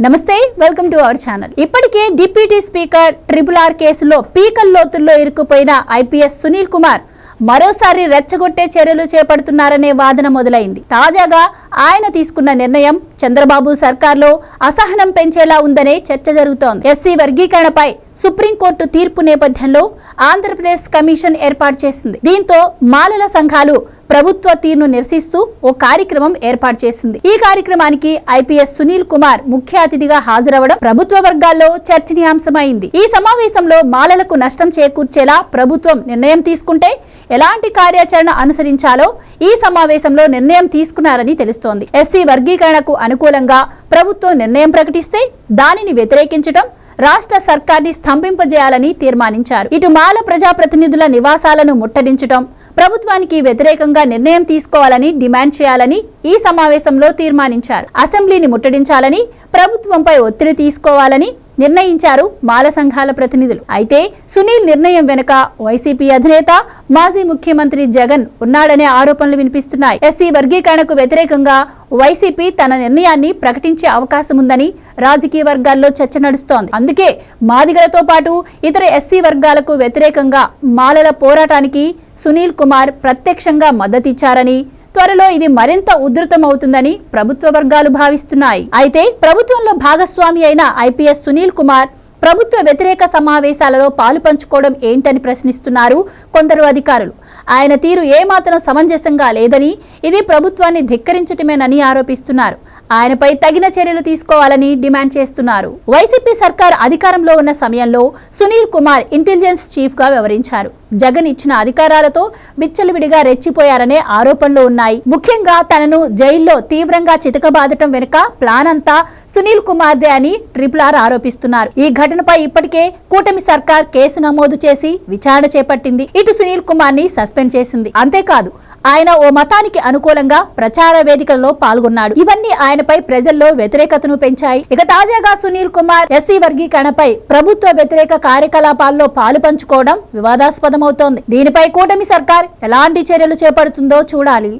నమస్తే welcome to our channel. ఇప్పటికే deputy speaker RRR కేసులో పీకల్ లోతుల్లో ఇరుక్కుపోయిన ఐపీఎస్ సునీల్ కుమార్ మరోసారి రెచ్చగొట్టే చర్యలు చేపడుతున్నారనే వాదన మొదలైంది. తాజాగా ఆయన తీసుకున్న నిర్ణయం చంద్రబాబు సర్కార్లో అసహనం పెంచేలా ఉందనే చర్చ జరుగుతోంది. ఎస్సీ వర్గీకరణపై సుప్రీంకోర్టు తీర్పు నేపథ్యంలో ఆంధ్రప్రదేశ్ కమిషన్ ఏర్పాటు చేసింది. దీంతో మాలల సంఘాలు ప్రభుత్వ తీరును నిరసిస్తూ ఓ కార్యక్రమం ఏర్పాటు చేసింది. ఈ కార్యక్రమానికి ఐపీఎస్ సునీల్ కుమార్ ముఖ్య అతిథిగా హాజరవడం ప్రభుత్వ వర్గాల్లో చర్చనీయాంశమైంది. ఈ సమావేశంలో మాలలకు నష్టం చేకూర్చేలా ప్రభుత్వం నిర్ణయం తీసుకుంటే ఎలాంటి కార్యాచరణ అనుసరించాలో ఈ సమావేశంలో నిర్ణయం తీసుకున్నారని తెలుస్తోంది. ఎస్సీ వర్గీకరణకు అనుకూలంగా ప్రభుత్వం నిర్ణయం ప్రకటిస్తే దానిని వ్యతిరేకించడం, రాష్ట్ర సర్కార్ని స్తంభింపజేయాలని తీర్మానించారు. ఇటు మాల ప్రజాప్రతినిధుల నివాసాలను ముట్టడించడం, ప్రభుత్వానికి వ్యతిరేకంగా నిర్ణయం తీసుకోవాలని డిమాండ్ చేయాలని ఈ సమావేశంలో తీర్మానించారు. అసెంబ్లీని ముట్టడించాలని, ప్రభుత్వంపై ఒత్తిడి తీసుకోవాలని నిర్ణయించారు మాల సంఘాల ప్రతినిధులు. అయితే సునీల్ నిర్ణయం వెనుక వైసీపీ అధినేత మాజీ ముఖ్యమంత్రి జగన్ ఉన్నాడనే ఆరోపణలు వినిపిస్తున్నాయి. ఎస్సీ వర్గీకరణకు వ్యతిరేకంగా వైసీపీ తన నిర్ణయాన్ని ప్రకటించే అవకాశం ఉందని రాజకీయ వర్గాల్లో చర్చ నడుస్తోంది. అందుకే మాదిగలతో పాటు ఇతర ఎస్సీ వర్గాలకు వ్యతిరేకంగా మాలల పోరాటానికి సునీల్ కుమార్ ప్రత్యక్షంగా మద్దతిచ్చారని, త్వరలో ఇది మరింత ఉధృతమవుతుందని ప్రభుత్వ వర్గాలు భావిస్తున్నాయి. అయితే ప్రభుత్వంలో భాగస్వామి అయిన ఐపీఎస్ సునీల్ కుమార్ ప్రభుత్వ వ్యతిరేక సమావేశాలలో పాలు పంచుకోవడం ఏంటని ప్రశ్నిస్తున్నారు కొందరు అధికారులు. ఆయన తీరు ఏమాత్రం సమంజసంగా లేదని, ఇది ప్రభుత్వాన్ని ధిక్కరించటమేనని ఆరోపిస్తున్నారు. ఆయనపై తగిన చర్యలు తీసుకోవాలని డిమాండ్ చేస్తున్నారు. వైసీపీ సర్కార్ అధికారంలో ఉన్న సమయంలో సునీల్ కుమార్ ఇంటెలిజెన్స్ చీఫ్ గా వ్యవహరించారు. జగన్ ఇచ్చిన అధికారాలతో విచ్చలవిడిగా రెచ్చిపోయారనే ఆరోపణలు ఉన్నాయి. ముఖ్యంగా తనను జైల్లో తీవ్రంగా చితకబాదటం వెనుక ప్లాన్ అంతా సునీల్ కుమార్దే అని RRR ఆరోపిస్తున్నారు. ఈ ఘటనపై ఇప్పటికే కూటమి సర్కార్ కేసు నమోదు చేసి విచారణ చేపట్టింది. ఇటు సునీల్ కుమార్ ని సస్పెండ్ చేసింది. అంతేకాదు ఆయన ఓ మతానికి అనుకూలంగా ప్రచార వేదికల్లో పాల్గొన్నాడు. ఇవన్నీ ఆయనపై ప్రజల్లో వ్యతిరేకతను పెంచాయి. ఇక తాజాగా సునీల్ కుమార్ ఎస్సీ వర్గీకరణపై ప్రభుత్వ వ్యతిరేక కార్యకలాపాల్లో పాలు పంచుకోవడం వివాదాస్పదమవుతోంది. దీనిపై కూటమి సర్కార్ ఎలాంటి చర్యలు చేపడుతుందో చూడాలి.